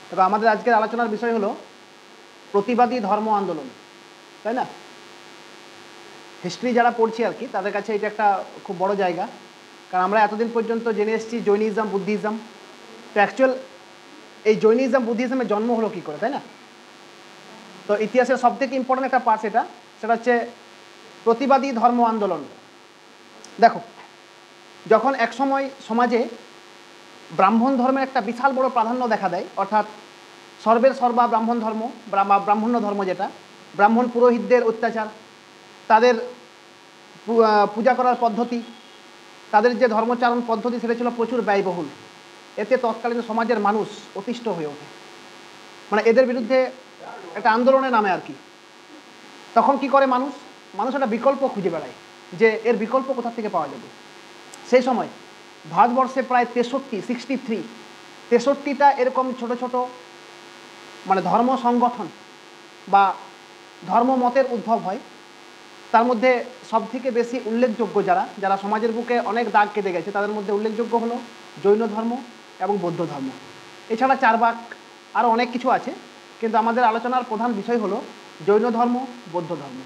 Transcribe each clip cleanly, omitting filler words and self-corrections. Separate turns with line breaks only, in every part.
তবে আমাদের আজকের আলোচনার বিষয় হলো প্রতিবাদী ধর্ম আন্দোলন, তাই না? হিস্ট্রি যারা পড়ছি আর কি, তাদের কাছে এটা একটা খুব বড় জায়গা, কারণ আমরা এতদিন পর্যন্ত জেনে এসেছি জৈনিজম, বুদ্ধিজম। তো অ্যাকচুয়াল এই জৈনিজম বুদ্ধিজমের জন্ম হলো কী করে, তাই না? তো ইতিহাসের সবথেকে ইম্পর্টেন্ট একটা পার্ট সেটা হচ্ছে প্রতিবাদী ধর্ম আন্দোলন। দেখো, যখন একসময় সমাজে ব্রাহ্মণ ধর্মের একটা বিশাল বড় প্রাধান্য দেখা দেয়, অর্থাৎ সর্বের সর্বা ব্রাহ্মণ ধর্ম, ব্রাহ্মণ্য ধর্ম, যেটা ব্রাহ্মণ পুরোহিতদের অত্যাচার, তাদের পূজা করার পদ্ধতি, তাদের যে ধর্মচারণ পদ্ধতি, সেটা ছিল প্রচুর ব্যয়বহুল। এতে তৎকালীন সমাজের মানুষ অতিষ্ঠ হয়ে ওঠে, মানে এদের বিরুদ্ধে একটা আন্দোলনের নামে আর কি। তখন কি করে মানুষ একটা বিকল্প খুঁজে বেড়ায় যে এর বিকল্প কোথা থেকে পাওয়া যাবে। সেই সময় ভারতবর্ষে প্রায় 63টা এরকম ছোট ছোট মানে ধর্ম সংগঠন বা ধর্ম মতের উদ্ভব হয়। তার মধ্যে সবথেকে বেশি উল্লেখযোগ্য যারা সমাজের বুকে অনেক দাগ কেটে গেছে, তাদের মধ্যে উল্লেখযোগ্য হলো জৈন ধর্ম এবং বৌদ্ধ ধর্ম। এছাড়া চারবাক আরও অনেক কিছু আছে, কিন্তু আমাদের আলোচনার প্রধান বিষয় হলো জৈন ধর্ম, বৌদ্ধ ধর্ম।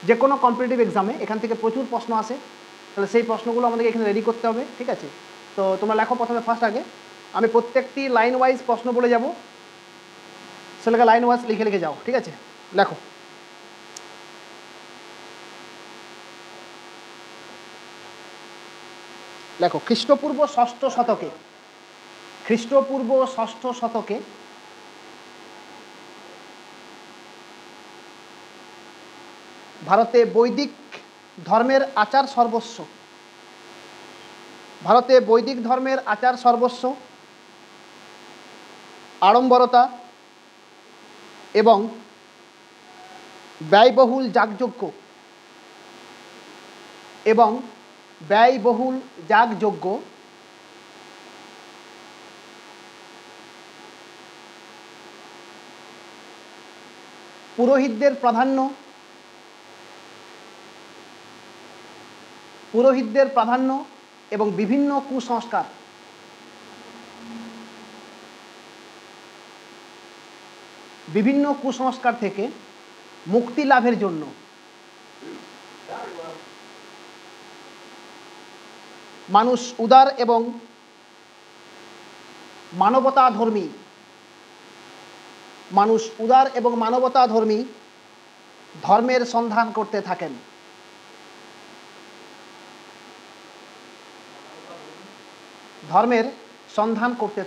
যে কোনো কম্পিটিটিভ এক্সামে এখান থেকে প্রচুর প্রশ্ন আসে, তাহলে সেই প্রশ্নগুলো আমাদেরকে এখানে রেডি করতে হবে, ঠিক আছে? তো তোমরা লেখো প্রথমে ফার্স্ট আগে আমি প্রত্যেকটি লাইন ওয়াইজ প্রশ্ন বলে যাব, সেটাকে লাইন ওয়াইজ লিখে লিখে যাও, ঠিক আছে? লেখো। লেখো, খ্রিস্টপূর্ব ষষ্ঠ শতকে ভারতে বৈদিক ধর্মের আচার সর্বস্ব, আড়ম্বরতা এবং ব্যয়বহুল যাগযজ্ঞ পুরোহিতদের প্রাধান্য এবং বিভিন্ন কুসংস্কার থেকে মুক্তি লাভের জন্য মানুষ উদার এবং মানবতাধর্মী ধর্মের সন্ধান করতে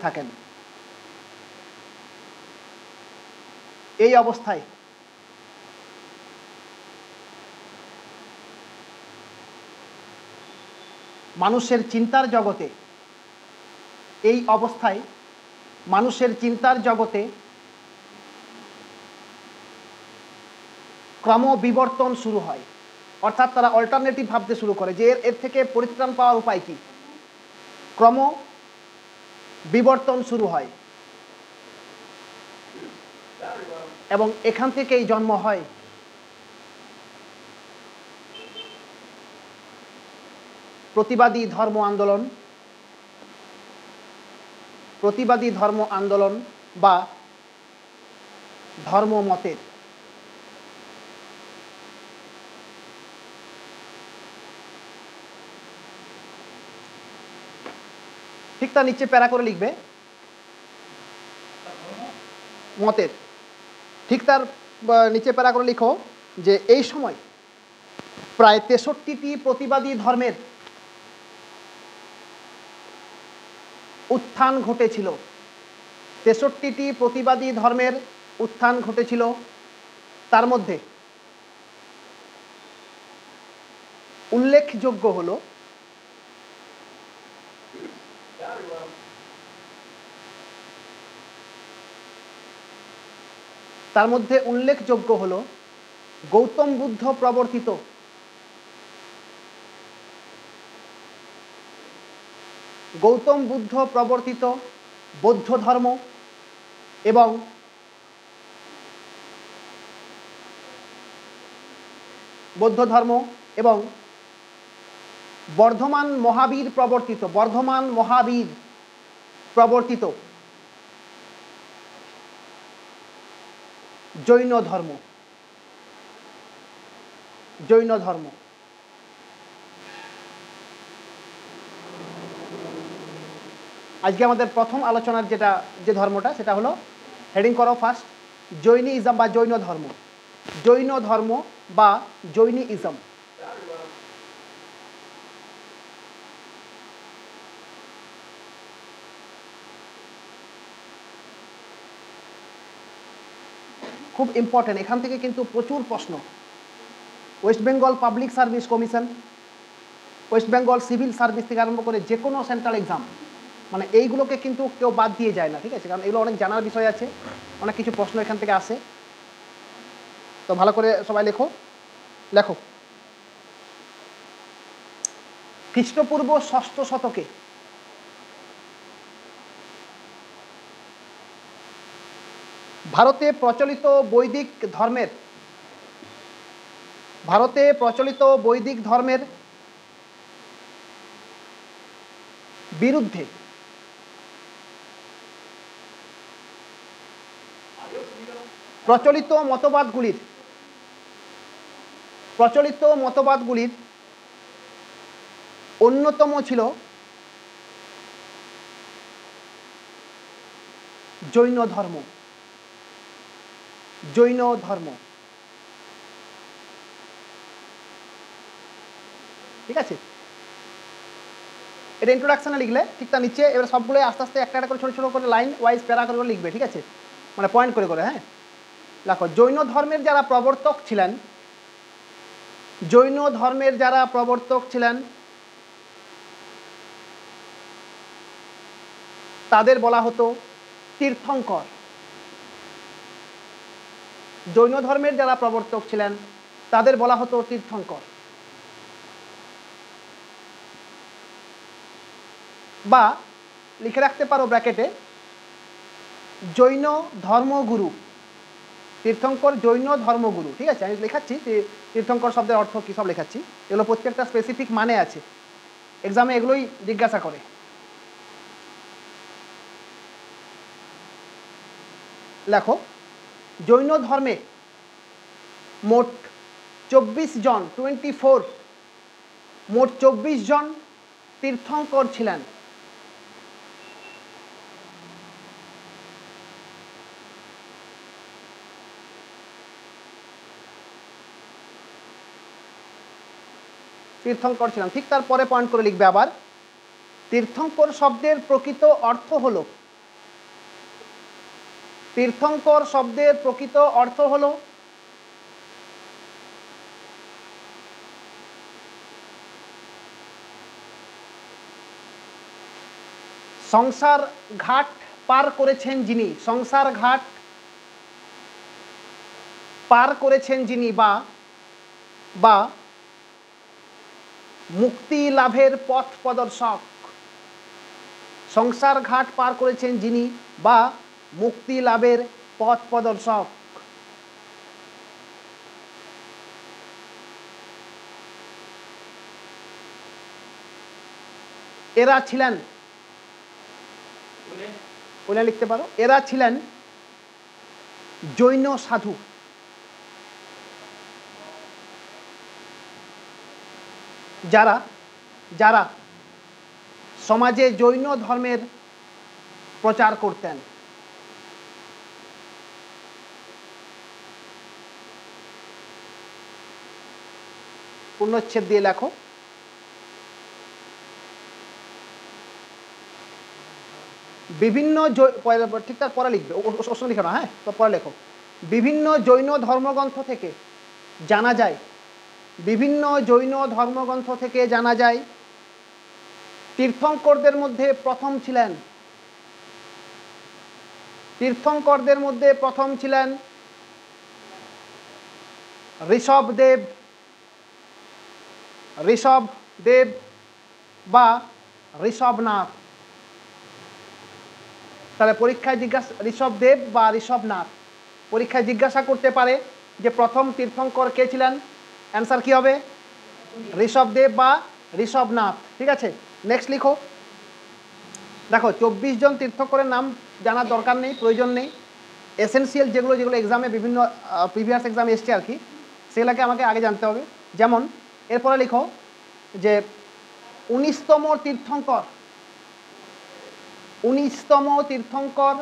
থাকেন। এই অবস্থায় মানুষের চিন্তার জগতে ক্রমবিবর্তন শুরু হয়, অর্থাৎ তারা অল্টারনেটিভ ভাবতে শুরু করে যে এর থেকে পরিত্রাণ পাওয়ার উপায় কি। ক্রমবিবর্তন শুরু হয় এবং এখান থেকেই জন্ম হয় প্রতিবাদী ধর্ম আন্দোলন বা ধর্মমতের। ঠিক তার নিচে প্যারা করে লিখবে মতের, ঠিক তার নিচে প্যারা করে লিখো যে এই সময় প্রায় 63টি প্রতিবাদী ধর্মের উত্থান ঘটেছিল। তার মধ্যে উল্লেখযোগ্য হলো গৌতম বুদ্ধ প্রবর্তিত বৌদ্ধ ধর্ম এবং বর্ধমান মহাবীর প্রবর্তিত জৈন ধর্ম। জৈন ধর্ম। আজকে আমাদের প্রথম আলোচনার যে ধর্মটা সেটা হলো, হেডিং করো ফার্স্ট, জৈনিজম বা জৈন ধর্ম। জৈন ধর্ম বা জৈনিজম। খুব ইম্পর্টেন্ট, এখান থেকে কিন্তু প্রচুর প্রশ্ন। West Bengal public service commission, West Bengal civil service থেকে আরম্ভ করে যে কোনো সেন্ট্রাল এক্সাম, মানে এইগুলোকে কিন্তু কেউ বাদ দিয়ে যায় না, ঠিক আছে? কারণ এগুলো অনেক জানার বিষয় আছে, অনেক কিছু প্রশ্ন এখান থেকে আসে। তো ভালো করে সবাই লেখো। লেখো, খ্রিস্টপূর্ব 6ষ্ঠ শতকে ভারতে প্রচলিত বৈদিক ধর্মের বিরুদ্ধে প্রচলিত মতবাদগুলির অন্যতম ছিল জৈন ধর্ম। জৈন ধর্ম, ঠিক আছে? এটা ইন্ট্রোডাকশনে লিখলে ঠিক তার নিচে এবার সবগুলো আস্তে আস্তে একটা একটা করে ছোটো ছোটো করে লাইন ওয়াইজ প্যারা করে লিখবে, ঠিক আছে? মানে পয়েন্ট করে করে। হ্যাঁ, দেখো, জৈন ধর্মের যারা প্রবর্তক ছিলেন তাদের বলা হতো তীর্থঙ্কর। জৈন ধর্মের যারা প্রবর্তক ছিলেন তাদের বলা হতো তীর্থঙ্কর, বা লিখে রাখতে পারো ব্র্যাকেটে জৈন ধর্মগুরু। তীর্থঙ্কর জৈন ধর্মগুরু, ঠিক আছে? আমি লেখাচ্ছি তীর্থঙ্কর শব্দের অর্থ কী সব লেখাচ্ছি, এগুলো প্রত্যেকটা স্পেসিফিক মানে আছে, এক্সামে এগুলোই জিজ্ঞাসা করে। লেখো, জৈন ধর্মে মোট 24 জন তীর্থঙ্কর ছিলেন। ঠিক তারপরে পয়েন্ট করে লিখবে আবার, তীর্থঙ্কর শব্দের প্রকৃত অর্থ হলো সংসার ঘাট পার করেছেন যিনি, বা মুক্তি লাভের পথ প্রদর্শক। সংসার ঘাট পার করেছেন যিনি বা মুক্তি লাভের পথ প্রদর্শক। এরা ছিলেন, লিখতে পারো, এরা ছিলেন জৈন সাধু। যারা সমাজে জৈন ধর্মের প্রচার করতেন। পূর্ণচ্ছেদ দিয়ে লেখো, বিভিন্ন, ঠিক তার পরে লিখবে, লিখো না, হ্যাঁ, তো পরে লেখো, বিভিন্ন জৈন ধর্মগ্রন্থ থেকে জানা যায় তীর্থঙ্করদের মধ্যে প্রথম ছিলেন ঋষভদেব বা ঋষভনাথ। তাহলে পরীক্ষায় ঋষভদেব বা ঋষভনাথ পরীক্ষায় জিজ্ঞাসা করতে পারে যে প্রথম তীর্থঙ্কর কে ছিলেন, অ্যান্সার কি হবে? ঋষভদেব বা ঋষভনাথ, ঠিক আছে? নেক্সট লিখো, দেখো 24 জন তীর্থঙ্করের নাম জানার দরকার নেই, প্রয়োজন নেই। এসেনশিয়াল যেগুলো যেগুলো এক্সামে বিভিন্ন প্রিভিয়াস এক্সামে এসছে আর কি, সেগুলোকে আমাকে আগে জানতে হবে। যেমন এরপরে লিখো যে 19তম তীর্থঙ্কর, 19তম তীর্থঙ্কর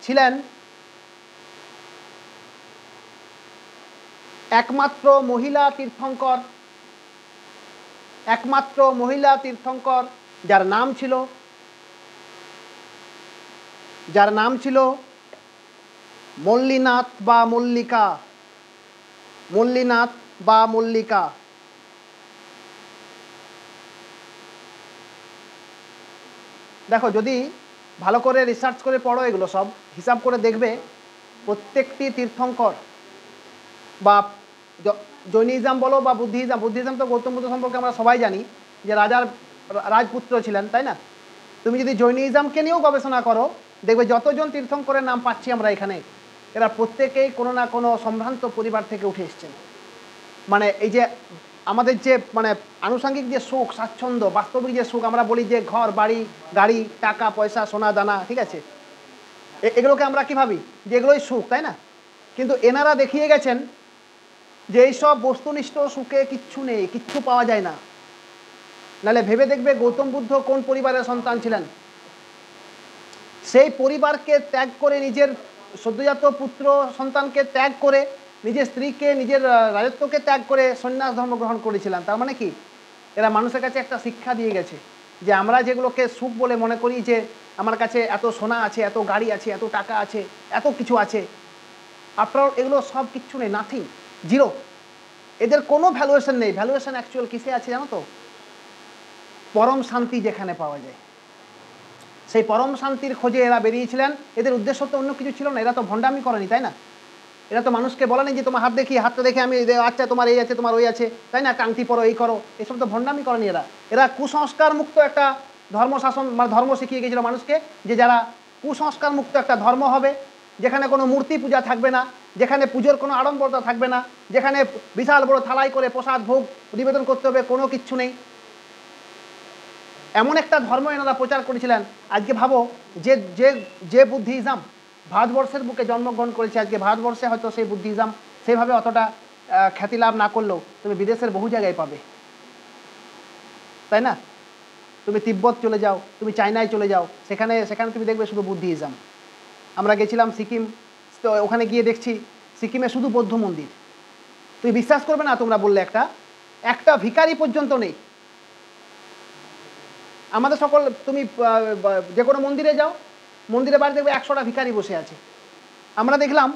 ছিলেন একমাত্র মহিলা তীর্থঙ্কর, একমাত্র মহিলা তীর্থঙ্কর যার নাম ছিল মল্লীনাথ বা মল্লিকা, মল্লীনাথ বা মল্লিকা। দেখো যদি ভালো করে রিসার্চ করে পড়ো, এগুলো সব হিসাব করে দেখবে প্রত্যেকটি তীর্থঙ্কর বা জৈনিজম বলো বা বুদ্ধিজম, বুদ্ধিজম তো গৌতম বুদ্ধ সম্পর্কে আমরা সবাই জানি যে রাজপুত্র ছিলেন, তাই না? তুমি যদি জৈনিজমকে নিয়েও গবেষণা করো, দেখবে যতজন তীর্থঙ্করের নাম পাচ্ছি আমরা এখানে, এরা প্রত্যেকেই কোনো না কোনো সম্ভ্রান্ত পরিবার থেকে উঠে এসছেন। মানে এই যে আমাদের যে মানে আনুষঙ্গিক যে সুখ স্বাচ্ছন্দ্য, বাস্তবিক যে সুখ, আমরা বলি যে ঘর বাড়ি গাড়ি টাকা পয়সা সোনা দানা, ঠিক আছে, এগুলোকে আমরা কি ভাবি যে এগুলোই সুখ, তাই না? কিন্তু এনারা দেখিয়ে গেছেন যে এইসব বস্তুনিষ্ঠ সুখে কিচ্ছু নেই, কিচ্ছু পাওয়া যায় না। নাহলে ভেবে দেখবে গৌতম বুদ্ধ কোন পরিবারের সন্তান ছিলেন। সেই পরিবারকে ত্যাগ করে, নিজের সদ্যজাত পুত্র সন্তানকে ত্যাগ করে, নিজের স্ত্রীকে নিজের রাজত্বকে ত্যাগ করে সন্ন্যাস ধর্ম গ্রহণ করেছিলেন। তার মানে কি, এরা মানুষের কাছে একটা শিক্ষা দিয়ে গেছে যে আমরা যেগুলোকে সুখ বলে মনে করি, যে আমার কাছে এত সোনা আছে, এত গাড়ি আছে, এত টাকা আছে, এত কিছু আছে, আফটার অল এগুলো সব কিচ্ছু নেই, নাথিং, জিরো। এদের কোনো ভ্যালুয়েশন নেই। ভ্যালুয়েশন অ্যাকচুয়াল কিসে আছে জানো তো? পরম শান্তি যেখানে পাওয়া যায়, সেই পরম শান্তির খোঁজে এরা বেরিয়েছিলেন। এদের উদ্দেশ্য তো অন্য কিছু ছিল না। এরা তো ভণ্ডামি করেনি, তাই না? এরা তো মানুষকে বলেনি যে তোমার হাত দেখি, হাতটা দেখে আমি আচ্ছা তোমার এই আছে তোমার ওই আছে, তাই না, কাংতি পরো এই করো, এসব তো ভণ্ডামি করেনি। এরা কুসংস্কার মুক্ত একটা ধর্ম শাসন মানে ধর্ম শিখিয়ে গিয়েছিল মানুষকে, যে যারা কুসংস্কার মুক্ত একটা ধর্ম হবে, যেখানে কোনো মূর্তি পূজা থাকবে না, যেখানে পুজোর কোনো আড়ম্বরতা থাকবে না, যেখানে বিশাল বড় থালাই করে প্রসাদ ভোগ নিবেদন করতে হবে, কোনো কিচ্ছু নেই, এমন একটা ধর্ম এনারা প্রচার করেছিলেন। আজকে ভাবো যে যে যে বুদ্ধিজম ভারতবর্ষের বুকে জন্মগ্রহণ করেছে, আজকে ভারতবর্ষে হয়তো সেই বুদ্ধিজম সেইভাবে অতটা খ্যাতি লাভ না করলেও তুমি বিদেশের বহু জায়গায় পাবে, তাই না? তুমি তিব্বত চলে যাও, তুমি চায়নায় চলে যাও, সেখানে সেখানে তুমি দেখবে শুধু বুদ্ধিজম। আমরা গেছিলাম সিকিম, তো ওখানে গিয়ে দেখছি সিকিমে শুধু বৌদ্ধ মন্দির। তুমি বিশ্বাস করবে না, তোমরা বললে একটা ভিখারি পর্যন্ত নেই। আমাদের সকল তুমি যে কোনো মন্দিরে যাও, মন্দিরে বাড়ি দেখবে 100টা ভিখারি বসে আছে। আমরা দেখলাম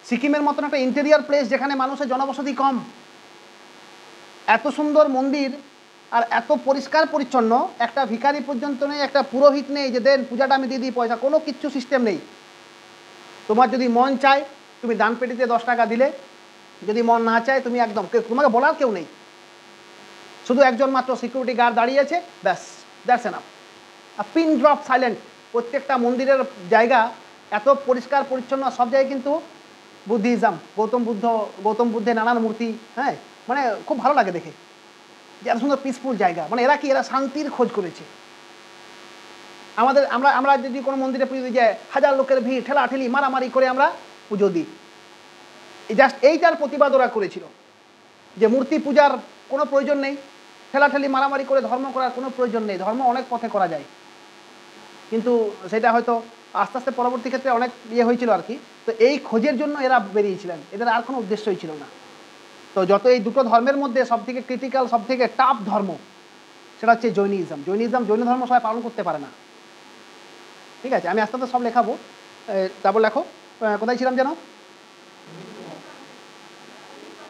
সিকিমের মতন একটা ইন্টেরিয়ার প্লেস, যেখানে মানুষের জনবসতি কম, এত সুন্দর মন্দির আর এত পরিষ্কার পরিচ্ছন্ন, একটা ভিখারি পর্যন্ত নেই, একটা পুরোহিত নেই যে দেন পূজাটা আমি দিয়ে দিই পয়সা, কোনো কিচ্ছু সিস্টেম নেই। তোমার যদি মন চায় তুমি দান পেটিতে 10 টাকা দিলে, যদি মন না চায় তুমি একদম, তোমাকে বলার কেউ নেই, শুধু একজন মাত্র সিকিউরিটি গার্ড দাঁড়িয়ে আছে, ব্যাস, that's enough. Pin drop silent. প্রত্যেকটা মন্দিরের জায়গা এত পরিষ্কার পরিচ্ছন্ন, সব জায়গায় কিন্তু বুদ্ধিজম, গৌতম বুদ্ধের নানান মূর্তি, হ্যাঁ, মানে খুব ভালো লাগে দেখে, যে এত সুন্দর পিসফুল জায়গা। মানে এরা শান্তির খোঁজ করেছে। আমরা যদি কোনো মন্দিরে পুজো দিই, যায় 1000 লোকের ভিড়, ঠেলাঠেলি মারামারি করে আমরা পুজো দিই। জাস্ট এইটার প্রতিবাদ ওরা করেছিল, যে মূর্তি পূজার কোনো প্রয়োজন নেই, ঠেলাঠেলি মারামারি করে ধর্ম করার কোনো প্রয়োজন নেই, ধর্ম অনেক পথে করা যায়। কিন্তু সেটা হয়তো আস্তে আস্তে পরবর্তী ক্ষেত্রে অনেক হয়েছিল আর কি। তো এই খোঁজের জন্য এরা বেরিয়েছিলেন, এদের আর কোনো উদ্দেশ্যই ছিল না। তো যত এই দুটো ধর্মের মধ্যে সবথেকে ক্রিটিক্যাল, সবথেকে টাফ ধর্ম, সেটা হচ্ছে জৈনিজম। জৈন ধর্ম সবাই পালন করতে পারে না, ঠিক আছে? আমি আস্তে আস্তে সব লেখাবো। তারপর লেখো, কোথায় ছিলাম যেন?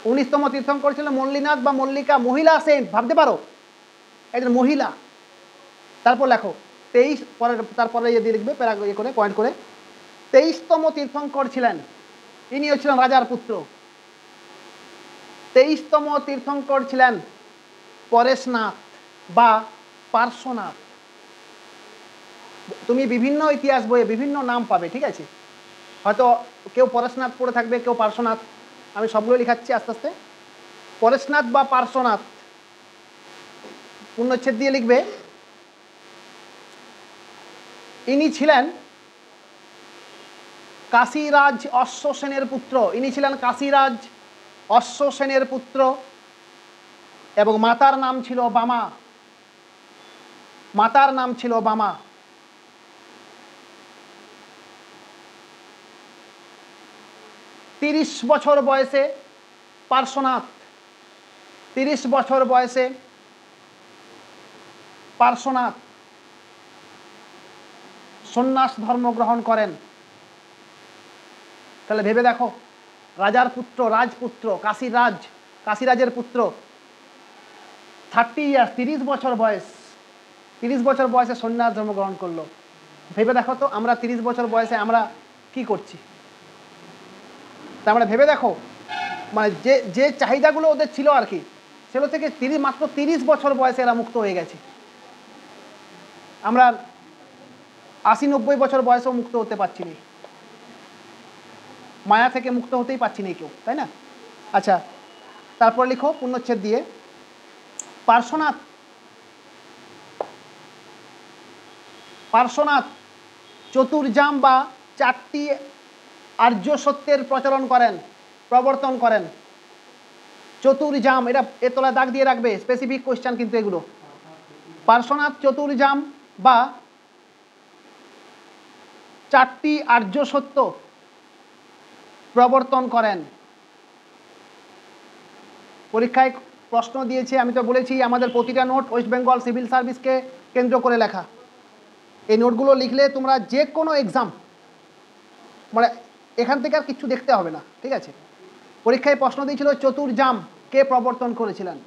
19তম তীর্থঙ্কর ছিলেন মল্লীনাথ বা মল্লিকা, মহিলা সেন্ট, ভাবতে পারো, একজন মহিলা। তারপর লেখো 23, তারপরে দিয়ে লিখবে প্যারা করে পয়েন্ট করে। 23তম তীর্থঙ্কর ছিলেন, ইনিও ছিলেন রাজার পুত্র। 23তম তীর্থঙ্কর ছিলেন পরেশনাথ বা পার্শ্বনাথ। তুমি বিভিন্ন ইতিহাস বইয়ে বিভিন্ন নাম পাবে, ঠিক আছে? হয়তো কেউ পরেশনাথ পড়ে থাকবে, কেউ পার্শ্বনাথ। আমি সবগুলো লিখাচ্ছি আস্তে আস্তে। পরেশনাথ বা পার্শ্বনাথ, পূর্ণচ্ছেদ দিয়ে লিখবে। ইনি ছিলেন কাশীরাজ অশ্বসেনের পুত্র, ইনি ছিলেন কাশীরাজ অশ্বসেনের পুত্র এবং মাতার নাম ছিল বামা। মাতার নাম ছিল বামা। 30 বছর বয়সে পার্শ্বনাথ, 30 বছর বয়সে পার্শ্বনাথ সন্ন্যাস ধর্ম গ্রহণ করেন। তাহলে ভেবে দেখো, রাজার পুত্র, রাজপুত্র, কাশীরাজের পুত্র, 30 ইয়ার্স, 30 বছর বয়স, 30 বছর বয়সে সন্ন্যাস ধর্ম গ্রহণ করলো। ভেবে দেখো তো, আমরা 30 বছর বয়সে আমরা কি করছি? তার মানে ভেবে দেখো, মানে যে যে চাহিদাগুলো ওদের ছিল আর কি, সেগুলো থেকে মাত্র 30 বছর বয়সে এরা মুক্ত হয়ে গেছে। আমরা 80-90 বছর বয়সেও মুক্ত হতে পারছি না, মায়া থেকে মুক্ত হতেই পারছি না কেউ, তাই না? আচ্ছা, তারপর লিখো পূর্ণচ্ছেদ দিয়ে, পার্শ্বনাথ চতুর্জাম বা 4টি আর্য সত্যের প্রবর্তন করেন। চতুর্জাম, এটা এর তলায় দাগ দিয়ে রাখবে, স্পেসিফিক কোশ্চেন কিন্তু এগুলো। পার্শ্বনাথ চতুর্জাম বা 4টি আর্য সত্য প্রবর্তন করেন। পরীক্ষায় প্রশ্ন দিয়েছে, আমি তো বলেছি আমাদের প্রতিটা নোট ওয়েস্ট বেঙ্গল সিভিল সার্ভিসকে কেন্দ্র করে লেখা। এই নোটগুলো লিখলে তোমরা যে কোনো এক্সাম, মানে এখান থেকে আর কিছু দেখতে হবে না, ঠিক আছে? পরীক্ষায় প্রশ্ন দিয়েছিল চতুর্জাম কে প্রবর্তন করেছিলেন।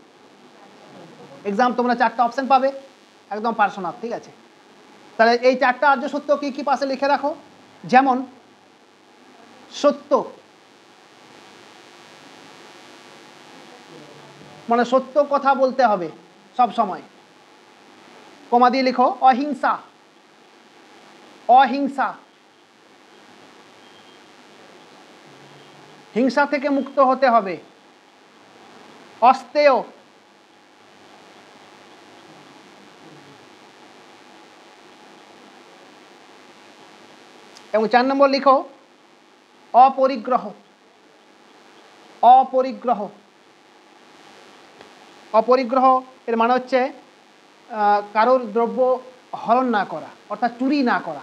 এক্সাম তোমরা 4টা অপশন পাবে, একদম পার্শ্বনাথ, ঠিক আছে? তাহলে এই 4টা আর্য সত্য কি কি পাশে লিখে রাখো। যেমন সত্য, মানে সত্য কথা বলতে হবে সব সময়, কমা দিয়ে লিখো। অহিংসা, অহিংসা, হিংসা থেকে মুক্ত হতে হবে। অস্তেয়, এবং 4 নম্বর লিখো অপরিগ্রহ। অপরিগ্রহ, অপরিগ্রহ এর মানে হচ্ছে কারোর দ্রব্য হরণ না করা, অর্থাৎ চুরি না করা,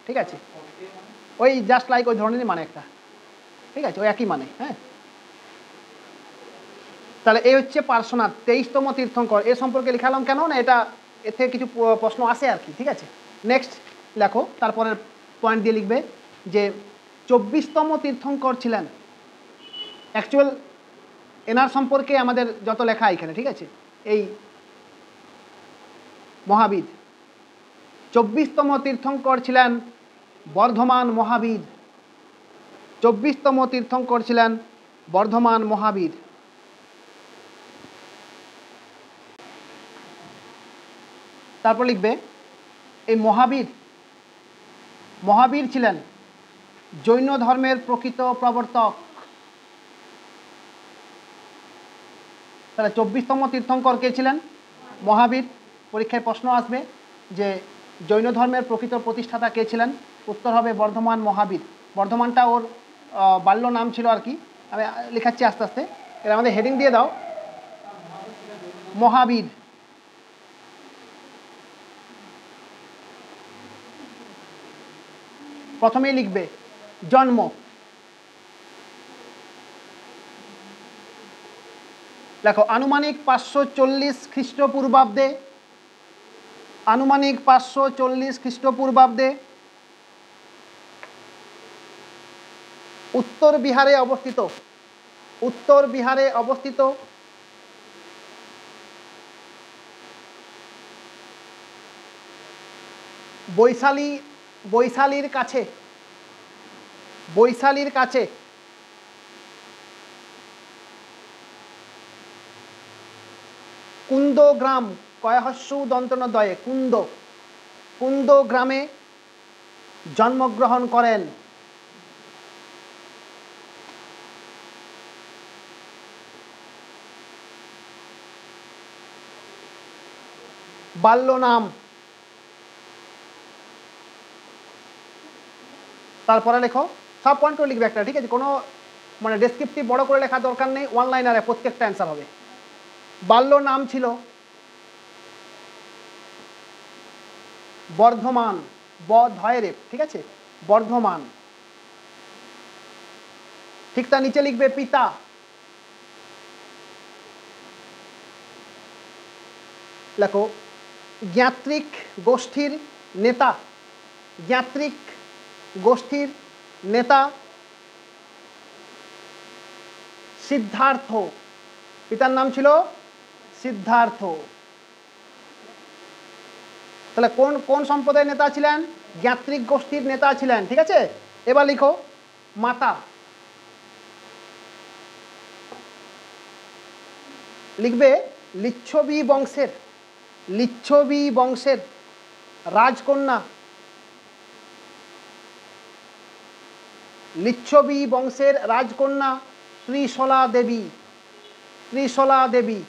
ঠিক আছে? ওই জাস্ট লাইক ওই ধরনেরই মানে একটা, ঠিক আছে? ওই একই মানে, হ্যাঁ। তাহলে এই হচ্ছে পার্শ্বনাথ, 23তম তীর্থঙ্কর। এ সম্পর্কে লিখালাম কেন না, এটা এর থেকে কিছু প্রশ্ন আসে আর কি, ঠিক আছে? নেক্সট লেখো, তারপরের পয়েন্ট দিয়ে লিখবে যে 24তম তীর্থঙ্কর ছিলেন। অ্যাকচুয়াল এনার সম্পর্কে আমাদের যত লেখা এখানে, ঠিক আছে? এই মহাবীর 24তম তীর্থঙ্কর ছিলেন বর্ধমান মহাবীর। 24তম তীর্থঙ্কর ছিলেন বর্ধমান মহাবীর। তারপর লিখবে এই মহাবীর ছিলেন জৈন ধর্মের প্রকৃত প্রবর্তক। তাহলে 24তম তীর্থঙ্কর কে ছিলেন? মহাবীর। পরীক্ষায় প্রশ্ন আসবে যে জৈন ধর্মের প্রকৃত প্রতিষ্ঠাতা কে ছিলেন? উত্তর হবে বর্ধমান মহাবীর। বর্ধমানটা ওর বাল্য নাম ছিল আর কি। আমি লেখাচ্ছি আস্তে আস্তে, এর আমাদের হেডিং দিয়ে দাও মহাবীর। প্রথমেই লিখবে জন্ম, দেখো আনুমানিক 540 খ্রিস্টপূর্বাব্দে, আনুমানিক 540 খ্রিস্টপূর্বাব্দে উত্তর বিহারে অবস্থিত, উত্তর বিহারে অবস্থিত বৈশালীর কাছে, বৈশালীর কাছে কুন্দ গ্রাম, কয়হস্যু দন্তনদ্বয়ে কুন্দ, কুন্দ গ্রামে জন্মগ্রহণ করেন। বাল্য নাম, তারপরে লেখো সব পয়েন্ট করে লিখবে একটা, ঠিক আছে? কোনো মানে ডেসক্রিপটিভ বড় করে লেখার দরকার নেই, ওয়ান লাইনারে প্রত্যেকটা অ্যান্সার হবে। বাল্য নাম ছিল বর্ধমান, ধয়ের, ঠিক আছে, বর্ধমান। ঠিক তার নিচে লিখবে পিতা, লেখো জ্ঞাত্রিক গোষ্ঠীর নেতা, জ্ঞাত্রিক গোষ্ঠীর নেতা সিদ্ধার্থ, পিতার নাম ছিল সিদ্ধার্থ। তাহলে কোন কোন সম্প্রদায়ের নেতা ছিলেন? জ্ঞাত্রিক গোষ্ঠীর নেতা ছিলেন, ঠিক আছে। এবার লিখো মাতা, লিখবে লিচ্ছবি বংশের, লিচ্ছবি বংশের রাজকন্যা, লিচ্ছবি বংশের রাজকন্যা ত্রিশলা দেবী, ত্রিশলা দেবী।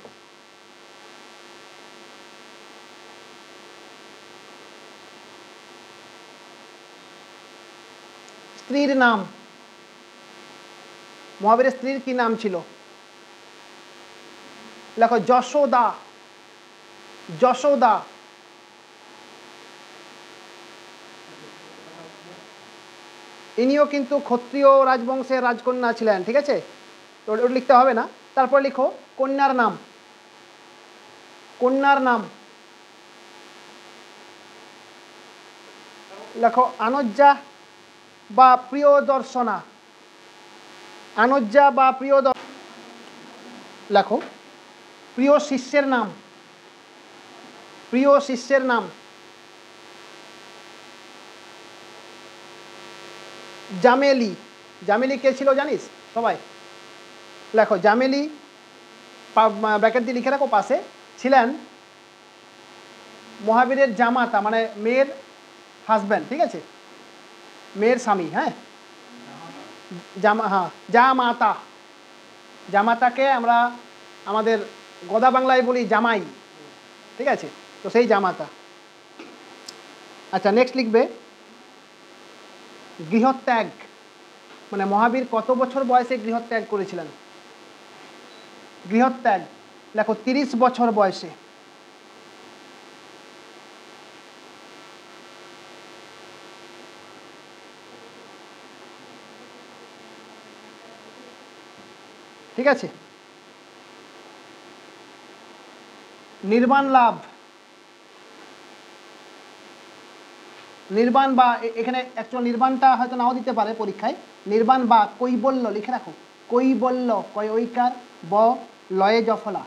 স্ত্রীর নাম, মহাবীরের স্ত্রীর কি নাম ছিল? লেখো যশোদা, যশোদা। ইনিও কিন্তু ক্ষত্রিয় রাজবংশের রাজকন্যা ছিলেন, ঠিক আছে, তো ওটা লিখতে হবে না। তারপর লিখো কন্যার নাম, কন্যার নাম লেখো আনজ্জা বা প্রিয়দর্শনা, আনজ্জা বা লেখো প্রিয় শিষ্যের নাম, প্রিয় শিষ্যের নাম জামেলি। জামেলি কে ছিল জানিস সবাই? লেখো জামেলি, ব্র্যাকেট দিয়ে লিখে রাখো পাশে, ছিলেন মহাবীরের জামাতা, মানে মেয়ের হাজব্যান্ড, ঠিক আছে, মেয়ের স্বামী। হ্যাঁ, হ্যাঁ জামাতা, জামাতাকে আমরা আমাদের গোদা বাংলায় বলি জামাই, ঠিক আছে, তো সেই জামাতা। আচ্ছা, নেক্সট লিখবে গৃহত্যাগ, মানে মহাবীর কত বছর বয়সে গৃহত্যাগ করেছিলেন? গৃহত্যাগ লেখো 30 বছর বয়সে। ঠিক আছে। নির্বাণ লাভ, নির্বাণ বা এখানে অ্যাকচুয়াল নির্বাণটা হয়তো নাও দিতে পারে পরীক্ষায়, নির্বাণ বা কৈবল্য লিখে রাখো, কৈবল্য, কয় ঐকার ব লয়ে জফলা,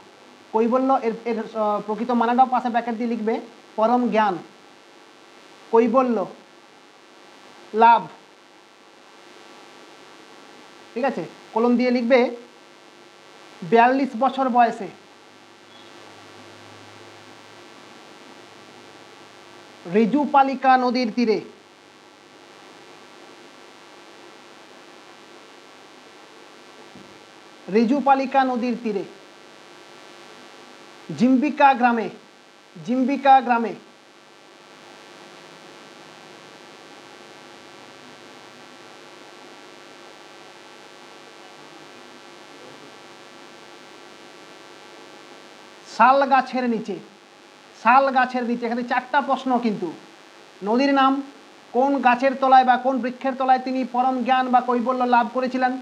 কৈবল্য। এর এর প্রকৃত মানাটাও পাশে ব্র্যাকেট দিয়ে লিখবে পরম জ্ঞান, কৈবল্য লাভ, ঠিক আছে, কলম দিয়ে লিখবে 42 বছর বয়সে। ঋজুপালিকা নদীর তীরে, ঋজুপালিকা নদীর তীরে জিম্বিকা গ্রামে, জিম্বিকা গ্রামে শাল গাছের নিচে, শাল গাছের নিচে। এখানে 4টা প্রশ্ন কিন্তু। নদীর নাম, কোন গাছের তলায় বা কোন বৃক্ষের তলায় তিনি পরম জ্ঞান বা কৈবল্য লাভ করেছিলেন।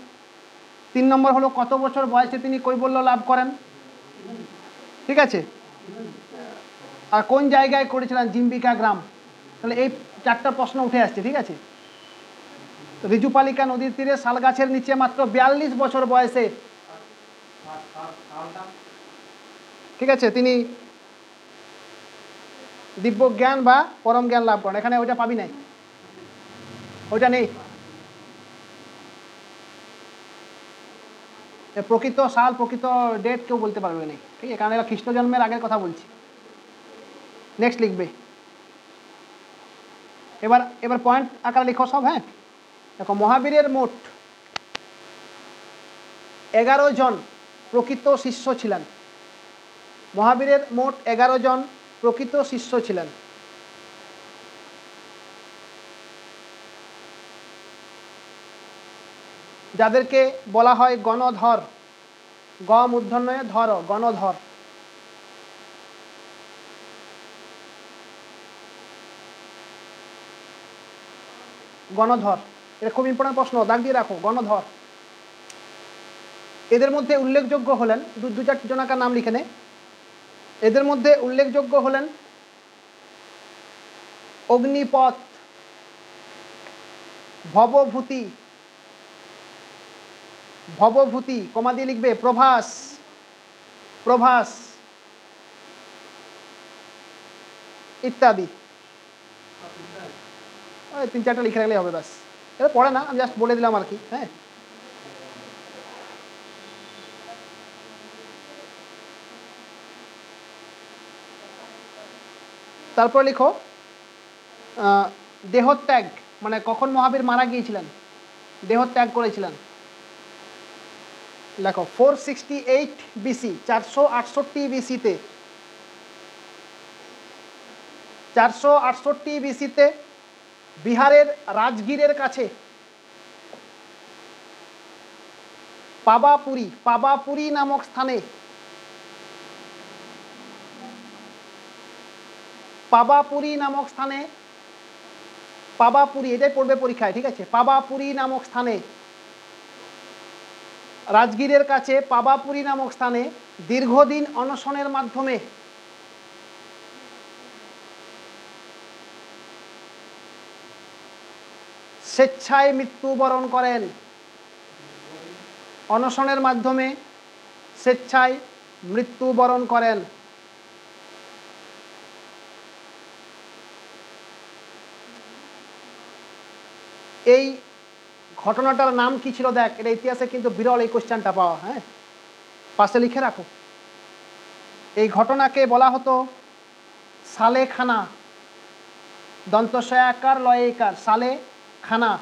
3 নম্বর হলো কত বছর বয়সে তিনি কৈবল্য লাভ করেন, ঠিক আছে, আর কোন জায়গায় করেছিলেন, জিম্বিকা গ্রাম। তাহলে এই 4টা প্রশ্ন উঠে আসছে, ঠিক আছে। ঋজুপালিকা নদীর তীরে শাল গাছের নিচে মাত্র 42 বছর বয়সে, ঠিক আছে, তিনি দিব্য জ্ঞান বা পরম জ্ঞান লাভ করেন। এখানে ওইটা পাবি নাই, ওইটা নেই। প্রকৃত সাল, প্রকৃত ডেট কেউ বলতে পারবে না, ঠিক আছে, কারণ এরা খ্রিস্ট জন্মের আগের কথা বলছি। নেক্সট লিখবে, এবার এবার পয়েন্ট আকারে লিখো সব। হ্যাঁ, দেখো মহাবীরের মোট 11 জন প্রকৃত শিষ্য ছিলেন, মহাবীরের মোট 11 জন প্রকৃত শিষ্য ছিলেন। যাদেরকে বলা হয় গণধর, গ মূর্ধন্যয়ে ধর, গণধর। গণধর, এটা খুব ইম্পর্টেন্ট প্রশ্ন, দাগ দিয়ে রাখো, গণধর। এদের মধ্যে উল্লেখযোগ্য হলেন, দু চার জনাকার নাম লিখে নে। এদের মধ্যে উল্লেখযোগ্য হলেন অগ্নিপথ, ভবভূতি, ভবভূতি কমা দিয়ে লিখবে, প্রভাস, প্রভাস ইত্যাদি। ওই 3-4টা লিখে রাখলে হবে, ব্যাস। এটা পড়ে না, আমি জাস্ট বলে দিলাম আর কি। হ্যাঁ, তারপর লিখো দেহত্যাগ, মানে কখন মহাবীর মারা গিয়েছিলেন, দেহত্যাগ করেছিলেন। লেখো 468 BC, 468 BC-তে, 468 BC-তে বিহারের রাজগীরের কাছে পাবাপুরী, পাবাপুরী নামক স্থানে, পাবাপুরী নামক স্থানে, পাবাপুরী এটাই পড়বে পরীক্ষায়, ঠিক আছে, পাবাপুরী নামক স্থানে, রাজগীরের কাছে পাবাপুরী নামক স্থানে দীর্ঘদিন অনশনের মাধ্যমে স্বেচ্ছায় মৃত্যুবরণ করেন। অনশনের মাধ্যমে স্বেচ্ছায় মৃত্যুবরণ করেন। এই ঘটনাটার নাম কি ছিল দেখ, এটা ইতিহাসে কিন্তু বিরল এই কোশ্চেনটা পাওয়া। হ্যাঁ, পাশে লিখে রাখো। এই ঘটনাকে বলা হতো সালে খানা, দন্তস্বয়াকার লয়েকার, সালে খানা।